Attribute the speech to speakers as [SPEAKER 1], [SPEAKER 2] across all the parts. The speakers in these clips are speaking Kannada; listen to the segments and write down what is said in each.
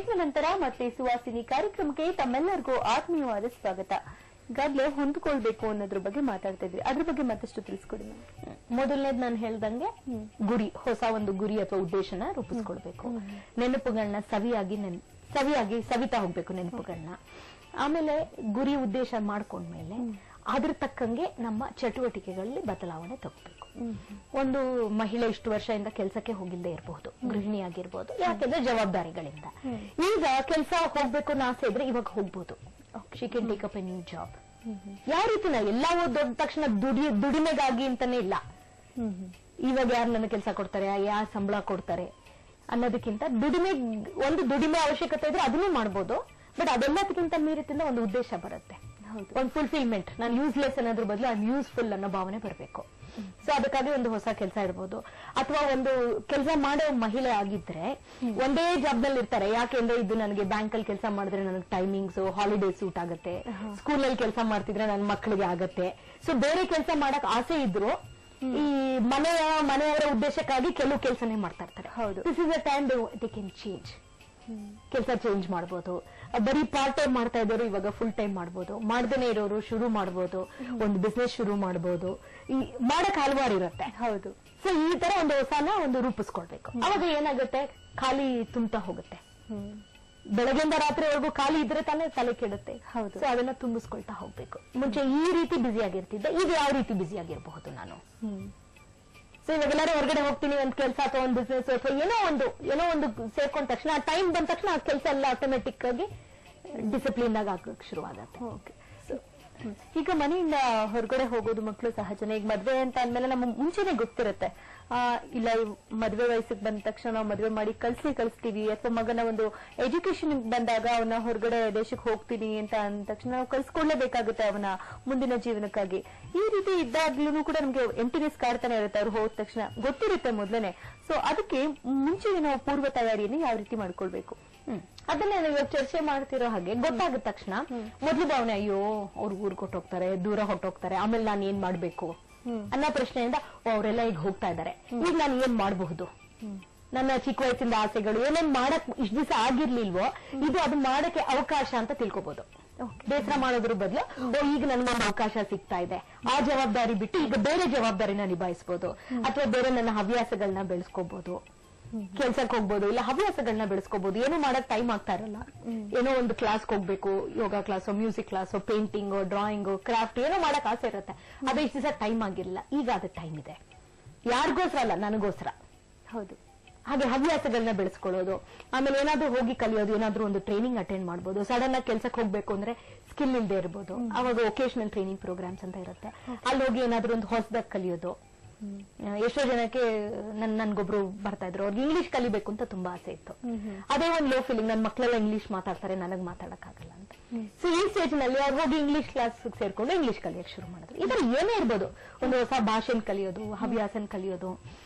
[SPEAKER 1] ಬ್ರೇಕ್ನ ನಂತರ ಮತ್ತೆ ಸುವಾಸಿನಿ ಕಾರ್ಯಕ್ರಮಕ್ಕೆ ತಮ್ಮೆಲ್ಲರಿಗೂ ಆತ್ಮೀಯವಾದ ಸ್ವಾಗತ. ಈಗಾಗಲೇ ಹೊಂದ್ಕೊಳ್ಬೇಕು ಅನ್ನೋದ್ರ ಬಗ್ಗೆ ಮಾತಾಡ್ತಾ ಇದ್ವಿ, ಅದ್ರ ಬಗ್ಗೆ ಮತ್ತಷ್ಟು ತಿಳಿಸ್ಕೊಡಿ.
[SPEAKER 2] ಮೊದಲನೇದ್ ನಾನು ಹೇಳ್ದಂಗೆ ಗುರಿ, ಹೊಸ ಒಂದು ಗುರಿ ಅಥವಾ ಉದ್ದೇಶನ ರೂಪಿಸ್ಕೊಳ್ಬೇಕು. ನೆನಪುಗಳನ್ನ ಸವಿತಾ ಹೋಗ್ಬೇಕು ನೆನಪುಗಳನ್ನ. ಆಮೇಲೆ ಗುರಿ ಉದ್ದೇಶ ಮಾಡ್ಕೊಂಡ್ಮೇಲೆ ಅದ್ರ ತಕ್ಕಂಗೆ ನಮ್ಮ ಚಟುವಟಿಕೆಗಳಲ್ಲಿ ಬದಲಾವಣೆ ತಗೋಬೇಕು. ಒಂದು ಮಹಿಳೆ ಇಷ್ಟು ವರ್ಷದಿಂದ ಕೆಲಸಕ್ಕೆ ಹೋಗಿಲ್ಲದೆ ಇರಬಹುದು, ಗೃಹಿಣಿಯಾಗಿರ್ಬೋದು, ಯಾಕೆಂದ್ರೆ ಜವಾಬ್ದಾರಿಗಳಿಂದ. ಈಗ ಕೆಲಸ ಹೋಗ್ಬೇಕು ಅನ್ನೋ ಆಸೆ ಇದ್ರೆ ಇವಾಗ ಹೋಗ್ಬೋದು. She can take up A new job. ಯಾವ ರೀತಿನ ಎಲ್ಲ ದೊಡ್ಡ ತಕ್ಷಣ ದುಡಿಮೆಗಾಗಿ ಅಂತಾನೆ ಇಲ್ಲ. ಇವಾಗ ಯಾರು ನನ್ನ ಕೆಲಸ ಕೊಡ್ತಾರೆ, ಯಾರು ಸಂಬಳ ಕೊಡ್ತಾರೆ ಅನ್ನೋದಕ್ಕಿಂತ ದುಡಿಮೆ ಅವಶ್ಯಕತೆ ಇದ್ರೆ ಅದನ್ನೇ ಮಾಡ್ಬೋದು. ಬಟ್ ಅದೆಲ್ಲದಕ್ಕಿಂತ ಮೀರಿತಿಂದ ಒಂದು ಉದ್ದೇಶ ಬರುತ್ತೆ, ಒಂದು ಫುಲ್ಫಿಲ್ಮೆಂಟ್. ನಾನು ಯೂಸ್ಲೆಸ್ ಅನ್ನೋದ್ರ ಬದಲು ಐ ಯೂಸ್ಫುಲ್ ಅನ್ನೋ ಭಾವನೆ ಬರಬೇಕು. ಸೊ ಅದಕ್ಕಾಗಿ ಒಂದು ಹೊಸ ಕೆಲಸ ಇರ್ಬೋದು, ಅಥವಾ ಒಂದು ಕೆಲಸ ಮಾಡೋ ಮಹಿಳೆ ಆಗಿದ್ರೆ ಒಂದೇ ಜಾಬ್ ನಲ್ಲಿ ಇರ್ತಾರೆ. ಯಾಕೆಂದ್ರೆ ಇದು ನನಗೆ ಬ್ಯಾಂಕ್ ಅಲ್ಲಿ ಕೆಲಸ ಮಾಡಿದ್ರೆ ನನಗೆ ಟೈಮಿಂಗ್ಸ್, ಹಾಲಿಡೇ ಸೂಟ್ ಆಗುತ್ತೆ, ಸ್ಕೂಲ್ ಅಲ್ಲಿ ಕೆಲಸ ಮಾಡ್ತಿದ್ರೆ ನನ್ನ ಮಕ್ಕಳಿಗೆ ಆಗತ್ತೆ. ಸೊ ಬೇರೆ ಕೆಲಸ ಮಾಡಕ್ ಆಸೆ ಇದ್ರು ಈ ಮನೆಯವರ ಉದ್ದೇಶಕ್ಕಾಗಿ ಕೆಲವು ಕೆಲಸನೇ ಮಾಡ್ತಾ ಇರ್ತಾರೆ. ಹೌದು, this is a time they can change. ಕೆಲಸ ಚೇಂಜ್ ಮಾಡ್ಬೋದು. ಬರೀ ಪಾರ್ಟ್ ಟೈಮ್ ಮಾಡ್ತಾ ಇದ್ದವರು ಇವಾಗ ಫುಲ್ ಟೈಮ್ ಮಾಡ್ಬೋದು, ಮಾಡ್ದೇನೆ ಇರೋರು ಶುರು ಮಾಡ್ಬೋದು, ಒಂದು ಬಿಸ್ನೆಸ್ ಶುರು ಮಾಡ್ಬೋದು. ಈ ಮಾಡಕ್ ಹಲವಾರು ಇರುತ್ತೆ. ಹೌದು. ಸೊ ಈ ತರ ಒಂದು ಹೊಸನ ರೂಪಿಸ್ಕೊಳ್ಬೇಕು. ಅವಾಗ ಏನಾಗುತ್ತೆ, ಖಾಲಿ ತುಂಬ್ತಾ ಹೋಗುತ್ತೆ. ಬೆಳಗ್ಗೆಯಿಂದ ರಾತ್ರಿವರೆಗೂ ಖಾಲಿ ಇದ್ರೆ ತಾನೇ ತಲೆ ಕೆಡುತ್ತೆ. ಹೌದು. ಸೊ ಅದನ್ನ ತುಂಬಿಸ್ಕೊಳ್ತಾ ಹೋಗ್ಬೇಕು. ಮುಂಚೆ ಈ ರೀತಿ ಬ್ಯುಸಿ ಆಗಿರ್ತಿದ್ದೆ, ಈಗ ಯಾವ ರೀತಿ ಬ್ಯುಸಿ ಆಗಿರಬಹುದು ನಾನು. ಸೊ ಇವಾಗೆಲ್ಲರೂ ಹೊರಗಡೆ ಹೋಗ್ತೀನಿ, ಒಂದು ಕೆಲಸ ಅಥವಾ ಒಂದು ಬಿಸ್ನೆಸ್ ಅಥವಾ ಏನೋ ಒಂದು ಸೇರ್ಕೊಂಡ ತಕ್ಷಣ, ಆ ಟೈಮ್ ಬಂದ ತಕ್ಷಣ ಆ ಕೆಲಸ ಎಲ್ಲ ಆಟೋಮೆಟಿಕ್ ಆಗಿ ಡಿಸಿಪ್ಲಿನ್ ಆಗಿ ಆಗಕ್ಕೆ ಶುರು ಆಗತ್ತೆ.
[SPEAKER 1] ಈಗ ಮನೆಯಿಂದ ಹೊರಗಡೆ ಹೋಗೋದು ಮಕ್ಕಳು ಸಹಜನೇ. ಈಗ ಮದ್ವೆ ಅಂತ ಅಂದ್ಮೇಲೆ ನಮ್ಗೆ ಮುಂಚೆನೆ ಗೊತ್ತಿರುತ್ತೆ, ಇಲ್ಲ ಮದ್ವೆ ವಯಸ್ಸಿಗೆ ಬಂದ ತಕ್ಷಣ ನಾವು ಮದ್ವೆ ಮಾಡಿ ಕಳಿಸ್ತೀವಿ, ಅಥವಾ ಮಗನ ಒಂದು ಎಜುಕೇಶನ್ ಬಂದಾಗ ಅವನ ಹೊರಗಡೆ ದೇಶಕ್ಕೆ ಹೋಗ್ತೀನಿ ಅಂತ ಅಂದ ತಕ್ಷಣ ನಾವು ಕಳ್ಸ್ಕೊಳ್ಳೇಬೇಕಾಗುತ್ತೆ ಅವನ ಮುಂದಿನ ಜೀವನಕ್ಕಾಗಿ. ಈ ರೀತಿ ಇದ್ದಾಗ್ಲೂ ಕೂಡ ನಮ್ಗೆ ಎಂಟಿನೆಸ್ ಕಾಡ್ತಾನೆ ಇರುತ್ತೆ. ಅವ್ರು ಹೋದ ತಕ್ಷಣ ಗೊತ್ತಿರುತ್ತೆ ಮೊದಲೇನೆ. ಸೊ ಅದಕ್ಕೆ ಮುಂಚೆ ನಾವು ಪೂರ್ವ ತಯಾರಿಯನ್ನು ಯಾವ ರೀತಿ ಮಾಡ್ಕೊಳ್ಬೇಕು,
[SPEAKER 2] ಅದನ್ನ ಇವಾಗ ಚರ್ಚೆ ಮಾಡ್ತಿರೋ ಹಾಗೆ ಗೊತ್ತಾಗಿದ ತಕ್ಷಣ ಮೊದ್ಲು ಭಾವನೆ, ಅಯ್ಯೋ ಅವ್ರು ಊರ್ ಕೊಟ್ಟೋಗ್ತಾರೆ, ದೂರ ಹೊಟ್ಟೋಗ್ತಾರೆ, ಆಮೇಲೆ ನಾನು ಏನ್ ಮಾಡ್ಬೇಕು ಅನ್ನೋ ಪ್ರಶ್ನೆಯಿಂದ ಅವರೆಲ್ಲ ಈಗ ಹೋಗ್ತಾ ಇದಾರೆ, ಈಗ ನಾನು ಏನ್ ಮಾಡಬಹುದು, ನನ್ನ ಚಿಕ್ಕ ವಯಸ್ಸಿಂದ ಆಸೆಗಳು ಏನೇನ್ ಮಾಡಕ್ ಇಷ್ಟ ದಿವಸ ಆಗಿರ್ಲಿಲ್ವೋ ಇದು ಅದು ಮಾಡಕ್ಕೆ ಅವಕಾಶ ಅಂತ ತಿಳ್ಕೊಬಹುದು. ಬೇಸರ ಮಾಡೋದ್ರ ಬದಲು ಈಗ ನನ್ಗೊಂದು ಅವಕಾಶ ಸಿಗ್ತಾ ಇದೆ, ಆ ಜವಾಬ್ದಾರಿ ಬಿಟ್ಟು ಈಗ ಬೇರೆ ಜವಾಬ್ದಾರಿನ ನಿಭಾಯಿಸಬಹುದು, ಅಥವಾ ಬೇರೆ ನನ್ನ ಹವ್ಯಾಸಗಳನ್ನ ಬೆಳೆಸ್ಕೋಬಹುದು, ಕೆಲ್ಸಕ್ಕೆ ಹೋಗ್ಬೋದು, ಇಲ್ಲ ಹವ್ಯಾಸಗಳನ್ನ ಬೆಳೆಸ್ಕೋಬಹುದು. ಏನೋ ಮಾಡಕ್ ಟೈಮ್ ಆಗ್ತಾ ಇರಲ್ಲ, ಏನೋ ಒಂದು ಕ್ಲಾಸ್ಗೆ ಹೋಗ್ಬೇಕು, ಯೋಗ ಕ್ಲಾಸೋ, ಮ್ಯೂಸಿಕ್ ಕ್ಲಾಸೋ, ಪೇಂಟಿಂಗೋ, ಡ್ರಾಯಿಂಗೋ, ಕ್ರಾಫ್ಟ್ ಏನೋ ಮಾಡಕ್ ಆಸೆ ಇರುತ್ತೆ. ಅದು ಇಷ್ಟು ದಿವಸ ಟೈಮ್ ಆಗಿರಲಿಲ್ಲ, ಈಗ ಅದು ಟೈಮ್ ಇದೆ. ಯಾರಿಗೋಸ್ಕರ ಅಲ್ಲ, ನನಗೋಸ್ಕರ. ಹೌದು. ಹಾಗೆ ಹವ್ಯಾಸಗಳನ್ನ ಬೆಳೆಸ್ಕೊಳ್ಳೋದು, ಆಮೇಲೆ ಏನಾದ್ರೂ ಹೋಗಿ ಕಲಿಯೋದು, ಏನಾದ್ರೂ ಒಂದು ಟ್ರೈನಿಂಗ್ ಅಟೆಂಡ್ ಮಾಡ್ಬೋದು. ಸಡನ್ ಆಗಿ ಕೆಲ್ಸಕ್ಕೆ ಹೋಗ್ಬೇಕು ಅಂದ್ರೆ ಸ್ಕಿಲ್ ಇಲ್ಲದೆ ಇರ್ಬೋದು, ಅವಾಗ ವೊಕೇಶನಲ್ ಟ್ರೈನಿಂಗ್ ಪ್ರೋಗ್ರಾಮ್ಸ್ ಅಂತ ಇರುತ್ತೆ, ಅಲ್ಲಿ ಹೋಗಿ ಏನಾದ್ರೂ ಒಂದು ಹೊಸದಾಗಿ ಕಲಿಯೋದು. ಎಷ್ಟೋ ಜನಕ್ಕೆ ನನ್ಗೊಬ್ರು ಬರ್ತಾ ಇದ್ರು, ಅವ್ರಿಗೆ ಇಂಗ್ಲಿಷ್ ಕಲಿಬೇಕು ಅಂತ ತುಂಬಾ ಆಸೆ ಇತ್ತು. ಅದೇ ಒಂದು ಲೋ ಫೀಲಿಂಗ್, ನನ್ನ ಮಕ್ಕಳೆಲ್ಲ ಇಂಗ್ಲಿಷ್ ಮಾತಾಡ್ತಾರೆ, ನನಗ್ ಮಾತಾಡಕ್ ಆಗಲ್ಲ ಅಂತ. ಸೊ ಈ ಸ್ಟೇಜ್ ನಲ್ಲಿ ಅವ್ರು ಹೋಗಿ ಇಂಗ್ಲಿಷ್ ಕ್ಲಾಸ್ ಸೇರ್ಕೊಂಡು ಇಂಗ್ಲಿಷ್ ಕಲಿಯಕ್ ಶುರು ಮಾಡಿದ್ರು. ಇದರ ಏನೇ ಇರ್ಬೋದು, ಒಂದು ಹೊಸ ಭಾಷೆನ ಕಲಿಯೋದು, ಹವ್ಯಾಸನ ಕಲಿಯೋದು,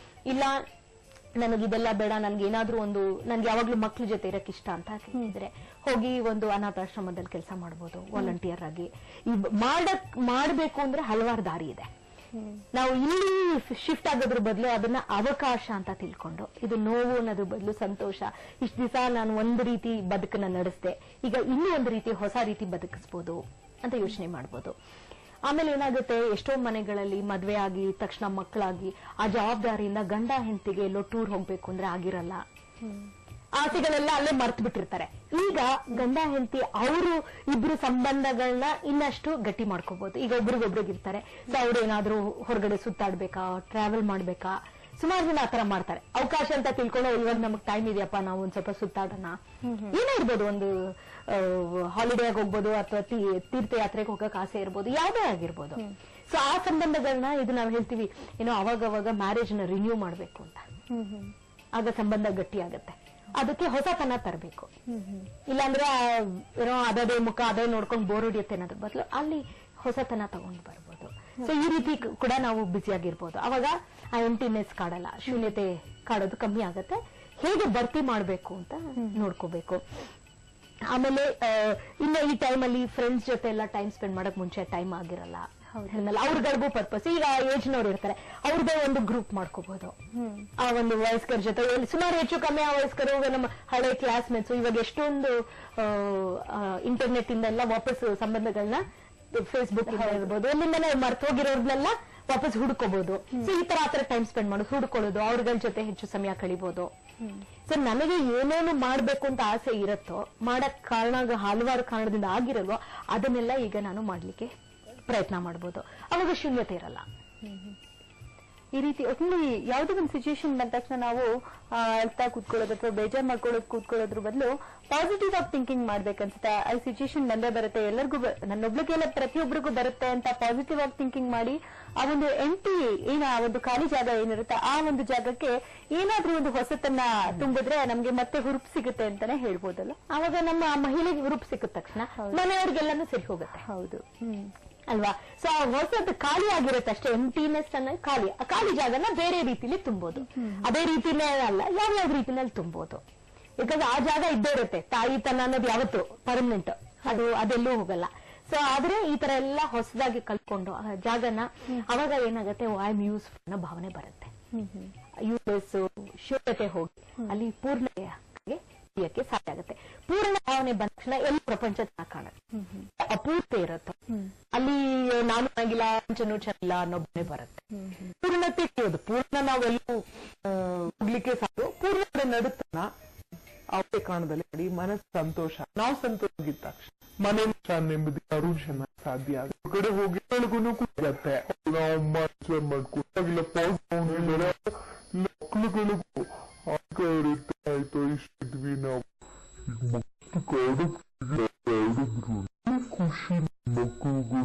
[SPEAKER 2] ಇಲ್ಲ ನನಗಿದೆಲ್ಲ ಬೇಡ, ನನ್ಗೆ ಏನಾದ್ರೂ ನನ್ಗೆ ಯಾವಾಗ್ಲೂ ಮಕ್ಳ ಜೊತೆ ಇರಕ್ ಇಷ್ಟ ಅಂತ ಇದ್ರೆ ಹೋಗಿ ಒಂದು ಅನಾಥಾಶ್ರಮದಲ್ಲಿ ಕೆಲಸ ಮಾಡ್ಬೋದು ವಾಲಂಟಿಯರ್ ಆಗಿ. ಮಾಡ್ಬೇಕು ಅಂದ್ರೆ ಹಲವಾರು ದಾರಿ ಇದೆ. ನಾವು ಇಲ್ಲಿ ಶಿಫ್ಟ್ ಆಗೋದ್ರ ಬದಲು ಅದನ್ನ ಅವಕಾಶ ಅಂತ ತಿಳ್ಕೊಂಡು, ಇದು ನೋವು ಅನ್ನೋದ್ರ ಬದಲು ಸಂತೋಷ. ಇಷ್ಟು ದಿವಸ ನಾನು ಒಂದು ರೀತಿ ಬದುಕನ್ನ ನಡೆಸ್ದೆ, ಈಗ ಇನ್ನೂ ಒಂದು ರೀತಿ ಹೊಸ ರೀತಿ ಬದುಕಿಸ್ಬೋದು ಅಂತ ಯೋಚನೆ ಮಾಡ್ಬೋದು. ಆಮೇಲೆ ಏನಾಗುತ್ತೆ, ಎಷ್ಟೋ ಮನೆಗಳಲ್ಲಿ ಮದ್ವೆ ಆಗಿ ತಕ್ಷಣ ಮಕ್ಕಳಾಗಿ ಆ ಜವಾಬ್ದಾರಿಯಿಂದ ಗಂಡ ಹೆಂಡತಿಗೆ ಎಲ್ಲೋ ಟೂರ್ ಹೋಗ್ಬೇಕು ಅಂದ್ರೆ ಆಗಿರಲ್ಲ, ಆಸೆಗಳೆಲ್ಲ ಅಲ್ಲೇ ಮರ್ತು ಬಿಟ್ಟಿರ್ತಾರೆ. ಈಗ ಗಂಡ ಹೆಂಡತಿ ಅವರು ಇಬ್ರು ಸಂಬಂಧಗಳನ್ನ ಇನ್ನಷ್ಟು ಗಟ್ಟಿ ಮಾಡ್ಕೋಬಹುದು. ಈಗ ಒಬ್ರಿಗೊಬ್ರಿಗಿರ್ತಾರೆ, ಸೊ ಅವ್ರು ಏನಾದ್ರೂ ಹೊರಗಡೆ ಸುತ್ತಾಡ್ಬೇಕಾ, ಟ್ರಾವೆಲ್ ಮಾಡ್ಬೇಕಾ, ಸುಮಾರು ಜನ ಆತರ ಮಾಡ್ತಾರೆ. ಅವಕಾಶ ಅಂತ ತಿಳ್ಕೊಂಡು ಇವಾಗ ನಮಗ್ ಟೈಮ್ ಇದೆಯಪ್ಪ, ನಾವು ಒಂದ್ ಸ್ವಲ್ಪ ಸುತ್ತಾಡೋಣ, ಏನೇ ಇರ್ಬೋದು, ಒಂದು ಹಾಲಿಡೇ ಆಗಿ ಹೋಗ್ಬೋದು, ಅಥವಾ ತೀರ್ಥಯಾತ್ರೆಗೆ ಹೋಗಕ್ ಆಸೆ ಇರ್ಬೋದು, ಯಾವ್ದೇ ಆಗಿರ್ಬೋದು. ಸೊ ಆ ಸಂಬಂಧಗಳನ್ನ ಇದು ನಾವು ಹೇಳ್ತೀವಿ ಏನೋ ಅವಾಗ ಮ್ಯಾರೇಜ್ ನ ರಿನ್ಯೂ ಮಾಡ್ಬೇಕು ಅಂತ. ಆಗ ಸಂಬಂಧ ಗಟ್ಟಿ ಆಗತ್ತೆ. ಅದಕ್ಕೆ ಹೊಸತನ ತರಬೇಕು. ಇಲ್ಲಾಂದ್ರೆ ಏನೋ ಅದೇ ಮುಖ ಅದೇ ನೋಡ್ಕೊಂಡು ಬೋರ್ ಹೊಡಿಯುತ್ತೆ ಅನ್ನೋದ್ರ ಬದಲು ಅಲ್ಲಿ ಹೊಸತನ ತಗೊಂಡು ಬರ್ಬೋದು. ಸೊ ಈ ರೀತಿ ಕೂಡ ನಾವು ಬ್ಯುಸಿ ಆಗಿರ್ಬೋದು. ಅವಾಗ ಆ ಎಂಟಿನೆಸ್ ಕಾಡಲ್ಲ, ಶೂನ್ಯತೆ ಕಾಡೋದು ಕಮ್ಮಿ ಆಗತ್ತೆ. ಹೇಗೆ ಭರ್ತಿ ಮಾಡ್ಬೇಕು ಅಂತ ನೋಡ್ಕೋಬೇಕು. ಆಮೇಲೆ ಇನ್ನು ಈ ಟೈಮಲ್ಲಿ ಫ್ರೆಂಡ್ಸ್ ಜೊತೆ ಎಲ್ಲ ಟೈಮ್ ಸ್ಪೆಂಡ್ ಮಾಡಕ್ ಮುಂಚೆ ಟೈಮ್ ಆಗಿರಲ್ಲ. ಅವ್ರಿಗೂ ಪರ್ಪಸ್ ಈಗ ಏಜ್ನವ್ರು ಇರ್ತಾರೆ, ಅವ್ರದೇ ಒಂದು ಗ್ರೂಪ್ ಮಾಡ್ಕೋಬಹುದು. ಆ ಒಂದು ವಯಸ್ಕರ ಜೊತೆ ಸುಮಾರು ಹೆಚ್ಚು ಕಮ್ಮಿ ಆ ವಯಸ್ಕರು ನಮ್ಮ ಹಳೆ ಕ್ಲಾಸ್ಮೇಟ್ಸ್ ಇವಾಗ ಎಷ್ಟೊಂದು ಇಂಟರ್ನೆಟ್ ಇಂದ ಎಲ್ಲ ವಾಪಸ್ ಸಂಬಂಧಗಳನ್ನ ಫೇಸ್ಬುಕ್ ಇರ್ಬೋದು ಎಲ್ಲಿಂದಲೇ ಮರ್ತು ಹೋಗಿರೋರ್ನೆಲ್ಲ ವಾಪಸ್ ಹುಡ್ಕೋಬಹುದು. ಸೊ ಈ ತರ ಟೈಮ್ ಸ್ಪೆಂಡ್ ಮಾಡೋದು, ಹುಡ್ಕೊಳ್ಳೋದು, ಅವ್ರಗಳ ಜೊತೆ ಹೆಚ್ಚು ಸಮಯ ಕಳಿಬಹುದು. ಸೊ ನನಗೆ ಏನೇನು ಮಾಡ್ಬೇಕು ಅಂತ ಆಸೆ ಇರುತ್ತೋ, ಮಾಡಕ್ ಹಲವಾರು ಕಾರಣದಿಂದ ಆಗಿರಲ್ವೋ ಅದನ್ನೆಲ್ಲ ಈಗ ನಾನು ಮಾಡ್ಲಿಕ್ಕೆ ಪ್ರಯತ್ನ ಮಾಡ್ಬೋದು. ಅವಾಗ ಶೂನ್ಯತೆ ಇರಲ್ಲ.
[SPEAKER 1] ಈ ರೀತಿ ಒಟ್ಟಿನಲ್ಲಿ ಯಾವುದೇ ಒಂದು ಸಿಚುಯೇಷನ್ ಬಂದ ತಕ್ಷಣ ನಾವು ಅಳ್ತಾ ಕೂತ್ಕೊಳ್ಳೋದು ಅಥವಾ ಬೇಜಾರ್ ಮಾಡ್ಕೊಳ್ಳೋದು ಕೂತ್ಕೊಳ್ಳೋದ್ರ ಬದಲು ಪಾಸಿಟಿವ್ ಆಗಿ ಥಿಂಕಿಂಗ್ ಮಾಡ್ಬೇಕನ್ಸುತ್ತೆ. ಆ ಸಿಚುಯೇಷನ್ ಬಂದೇ ಬರುತ್ತೆ, ಎಲ್ಲರಿಗೂ ನನ್ನೊಬ್ಳಿಗೆಲ್ಲ ಪ್ರತಿಯೊಬ್ಬರಿಗೂ ಬರುತ್ತೆ ಅಂತ ಪಾಸಿಟಿವ್ ಆಗಿ ಥಿಂಕಿಂಗ್ ಮಾಡಿ ಆ ಒಂದು ಆ ಒಂದು ಖಾಲಿ ಜಾಗ ಏನಿರುತ್ತೆ ಆ ಒಂದು ಜಾಗಕ್ಕೆ ಏನಾದ್ರೂ ಒಂದು ಹೊಸತನ್ನ ತುಂಬಿದ್ರೆ ನಮ್ಗೆ ಮತ್ತೆ ಹುರುಪು ಸಿಗುತ್ತೆ ಅಂತಾನೆ ಹೇಳ್ಬೋದಲ್ಲ.
[SPEAKER 2] ಆವಾಗ ನಮ್ಮ ಮಹಿಳೆಗೆ ಹುರುಪು ಸಿಕ್ಕಿದ ತಕ್ಷಣ ಮನೆಯವ್ರಿಗೆಲ್ಲಾನು ಸರಿ ಹೋಗುತ್ತೆ.
[SPEAKER 1] ಹೌದು,
[SPEAKER 2] ಅಲ್ವಾ? ಸೊ ಹೊಸದು ಖಾಲಿ ಆಗಿರುತ್ತೆ ಅಷ್ಟೇ, ಎಂಟಿನೆಸ್ ಅನ್ನ ಖಾಲಿ ಜಾಗನ ಬೇರೆ ರೀತಿಲಿ ತುಂಬೋದು. ಅದೇ ರೀತಿನೇ ಅಲ್ಲ, ಯಾವ್ಯಾವ ರೀತಿನಲ್ಲಿ ತುಂಬೋದು. ಯಾಕಂದ್ರೆ ಆ ಜಾಗ ಇದ್ದೇ ಇರುತ್ತೆ. ತಾಯಿತನ ಅನ್ನೋದು ಯಾವತ್ತು ಪರ್ಮನೆಂಟ್, ಅದೆಲ್ಲೂ ಹೋಗಲ್ಲ. ಸೊ ಆದ್ರೆ ಈ ತರ ಎಲ್ಲ ಹೊಸದಾಗಿ ಕಲ್ತ್ಕೊಂಡು ಆ ಜಾಗನ ಅವಾಗ ಏನಾಗುತ್ತೆ, ಐ ಆಮ್ ಯೂಸ್ಫುಲ್ ಅನ್ನೋ ಭಾವನೆ ಬರುತ್ತೆ. ಯೂಸ್ಲೆಸ್ ಶೂನ್ಯತೆ ಹೋಗಿ ಅಲ್ಲಿ ಪೂರ್ಣಕ್ಕೆ ಸಾಧ್ಯ ಆಗುತ್ತೆ. ಪೂರ್ಣ ಭಾವನೆ ಬಂದ ತಕ್ಷಣ ಎಲ್ಲ ಪ್ರಪಂಚ ಕಾಣುತ್ತೆ, ಅಪೂರ್ತಿ ಇರುತ್ತೆ. ಅಲ್ಲಿ ನಾನು ಆಗಿಲ್ಲ, ಚನು ಚನಿಲ್ಲ ಅನ್ನೋ ಭಾವನೆ ಬರುತ್ತೆ. ಪೂರ್ಣತೆ ಇರೋದು, ಪೂರ್ಣ ನಾವೆಲ್ಲೂ ಹೋಗ್ಲಿಕ್ಕೆ ಸಾಕು.
[SPEAKER 3] ಪೂರ್ಣ ನಡುತ್ತನ ಅವೇ ಕಾರಣದಲ್ಲಿ ನೋಡಿ ಮನಸ್ಸು ಸಂತೋಷ. ನಾವು ಸಂತೋಷವಾಗಿದ್ದ ತಕ್ಷಣ ಮನೆ ನೆಮ್ಮದಿ ಅರುಷನ ಸಾಧ್ಯ ಆಗುತ್ತೆ. ಹೊರಗಡೆ ಹೋಗಿ ಬೆಳಗುನು ಕೂಗತ್ತೆ, ನಾವು ಮಾಡ್ಕೊಂಡಾಗಿಲ್ಲ ಮಕ್ಕಳುಗಳಿಗೂ ಆಯ್ತು ಇಷ್ಟಿದ್ವಿ ನಾವು ಖುಷಿ ಮಕ್ಕಳಿಗೂ